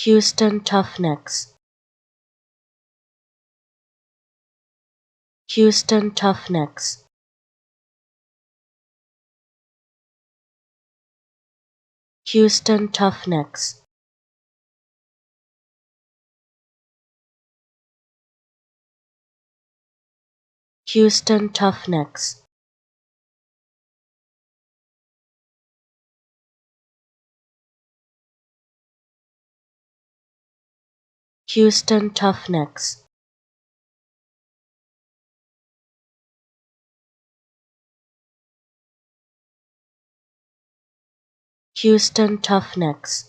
Houston Roughnecks. Houston Roughnecks. Houston Roughnecks. Houston Roughnecks. Houston Roughnecks. Houston Roughnecks.